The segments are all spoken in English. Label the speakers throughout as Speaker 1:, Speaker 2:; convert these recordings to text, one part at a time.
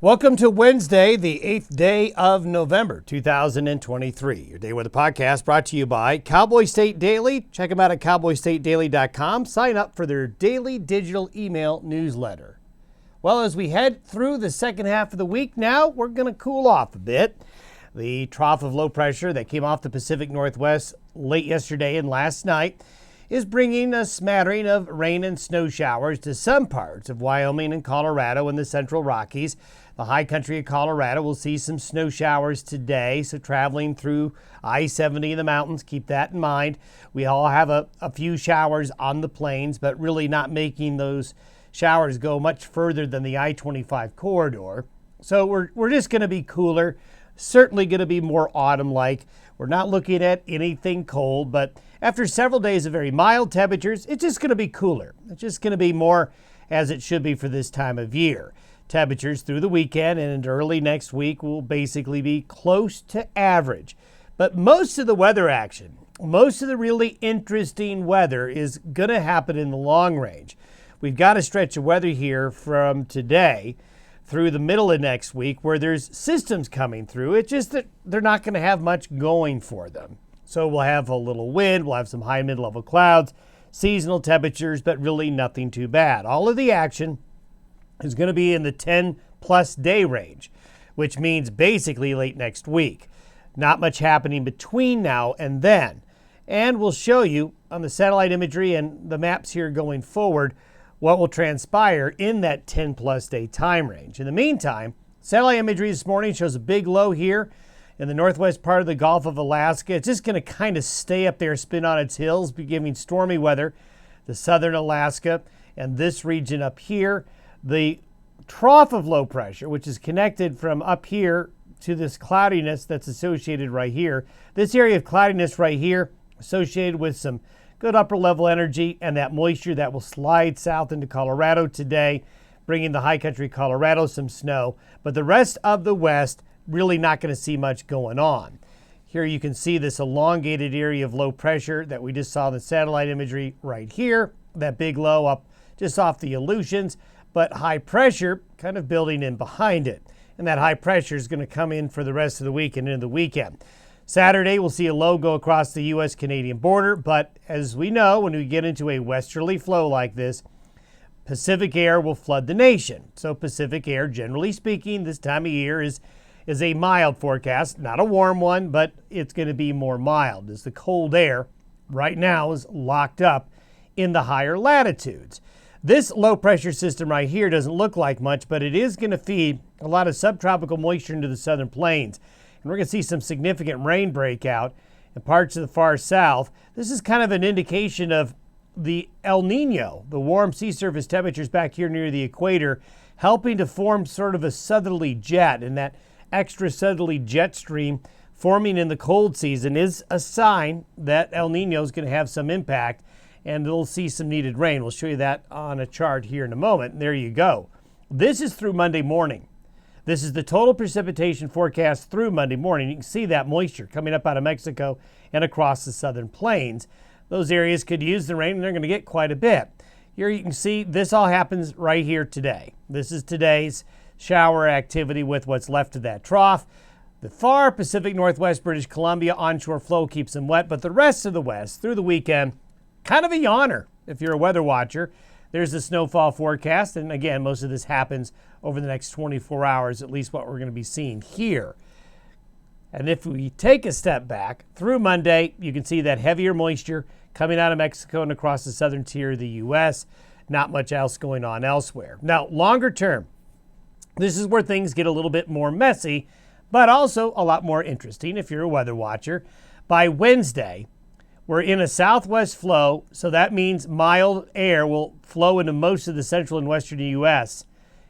Speaker 1: Welcome to Wednesday, the 8th day of November, 2023. Your Day Weather Podcast brought to you by Cowboy State Daily. Check them out at cowboystatedaily.com. Sign up for their daily digital email newsletter. Well, as we head through the second half of the week now, we're going to cool off a bit. The trough of low pressure that came off the Pacific Northwest late yesterday and last night is bringing a smattering of rain and snow showers to some parts of Wyoming and Colorado and the Central Rockies. The high country of Colorado will see some snow showers today, so traveling through I-70 in the mountains, keep that in mind. We all have a few showers on the plains, but really not making those showers go much further than the I-25 corridor. So we're just going to be cooler, certainly going to be more autumn-like. We're not looking at anything cold, but after several days of very mild temperatures, it's just going to be cooler. It's just going to be more as it should be for this time of year. Temperatures through the weekend and into early next week will basically be close to average. But most of the weather action, most of the really interesting weather is going to happen in the long range. We've got a stretch of weather here from today through the middle of next week where there's systems coming through. It's just that they're not going to have much going for them. So we'll have a little wind, we'll have some high mid-level clouds, seasonal temperatures, but really nothing too bad. All of the action is going to be in the 10-plus day range, which means basically late next week. Not much happening between now and then. And we'll show you on the satellite imagery and the maps here going forward what will transpire in that 10-plus day time range. In the meantime, satellite imagery this morning shows a big low here in the northwest part of the Gulf of Alaska. It's just going to kind of stay up there, spin on its heels, be giving stormy weather to southern Alaska and this region up here. The trough of low pressure, which is connected from up here to this cloudiness that's associated right here. This area of cloudiness right here associated with some good upper level energy and that moisture that will slide south into Colorado today, bringing the high country Colorado some snow. But the rest of the West really not going to see much going on. Here you can see this elongated area of low pressure that we just saw in the satellite imagery right here. That big low up just off the Aleutians. But high pressure kind of building in behind it. And that high pressure is going to come in for the rest of the week and into the weekend. Saturday, we'll see a low go across the U.S.-Canadian border. But as we know, when we get into a westerly flow like this, Pacific air will flood the nation. So Pacific air, generally speaking, this time of year is a mild forecast. Not a warm one, but it's going to be more mild as the cold air right now is locked up in the higher latitudes. This low pressure system right here doesn't look like much, but it is going to feed a lot of subtropical moisture into the southern plains. And we're going to see some significant rain breakout in parts of the far south. This is kind of an indication of the El Nino, the warm sea surface temperatures back here near the equator, helping to form sort of a southerly jet. And that extra southerly jet stream forming in the cold season is a sign that El Nino is going to have some impact. And we'll see some needed rain. We'll show you that on a chart here in a moment. And there you go. This is through Monday morning. This is the total precipitation forecast through Monday morning. You can see that moisture coming up out of Mexico and across the southern plains. Those areas could use the rain, and they're going to get quite a bit. Here you can see this all happens right here today. This is today's shower activity with what's left of that trough. The far Pacific Northwest British Columbia onshore flow keeps them wet, but the rest of the West through the weekend, kind of a yawner if you're a weather watcher. There's the snowfall forecast, and again, most of this happens over the next 24 hours, at least what we're going to be seeing here. And if we take a step back through Monday, you can see that heavier moisture coming out of Mexico and across the southern tier of the U.S. Not much else going on elsewhere. Now, longer term, this is where things get a little bit more messy, but also a lot more interesting if you're a weather watcher. By Wednesday, we're in a southwest flow, so that means mild air will flow into most of the central and western U.S.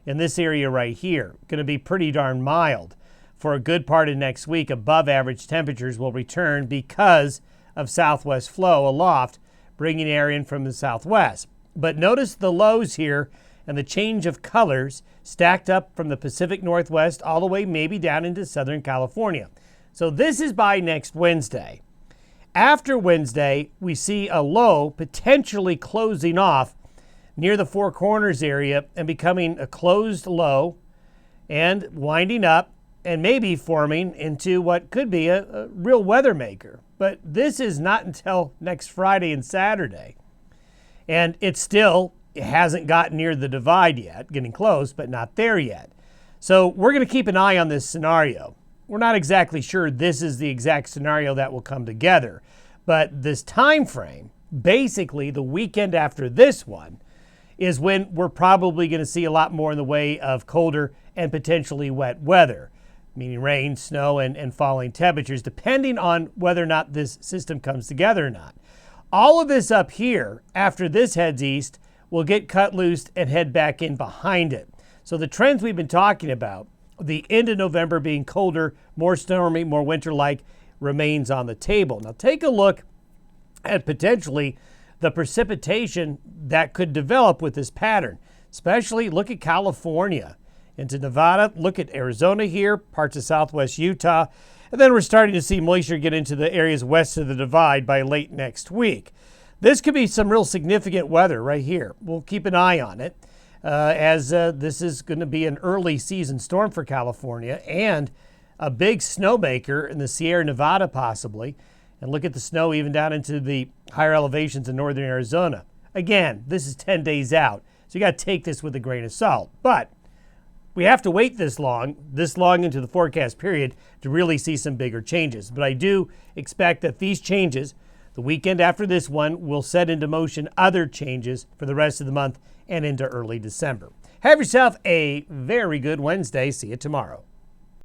Speaker 1: in this area right here. Going to be pretty darn mild for a good part of next week. Above average temperatures will return because of southwest flow aloft, bringing air in from the southwest. But notice the lows here and the change of colors stacked up from the Pacific Northwest all the way maybe down into Southern California. So this is by next Wednesday. After Wednesday, we see a low potentially closing off near the Four Corners area and becoming a closed low and winding up and maybe forming into what could be a real weather maker. But this is not until next Friday and Saturday. And it hasn't gotten near the divide yet, getting close, but not there yet. So we're going to keep an eye on this scenario. We're not exactly sure this is the exact scenario that will come together, but this time frame, basically the weekend after this one, is when we're probably going to see a lot more in the way of colder and potentially wet weather, meaning rain, snow, and falling temperatures, depending on whether or not this system comes together or not. All of this up here, after this heads east, will get cut loose and head back in behind it. So the trends we've been talking about, the end of November being colder, more stormy, more winter-like, remains on the table. Now take a look at potentially the precipitation that could develop with this pattern. Especially look at California, into Nevada, look at Arizona here, parts of southwest Utah, and then we're starting to see moisture get into the areas west of the divide by late next week. This could be some real significant weather right here. We'll keep an eye on it as this is going to be an early season storm for California and a big snowmaker in the Sierra Nevada possibly. And look at the snow even down into the higher elevations in northern Arizona. Again, this is 10 days out, so you got to take this with a grain of salt. But we have to wait this long into the forecast period to really see some bigger changes. But I do expect that these changes, the weekend after this one, will set into motion other changes for the rest of the month and into early December. Have yourself a very good Wednesday. See you tomorrow.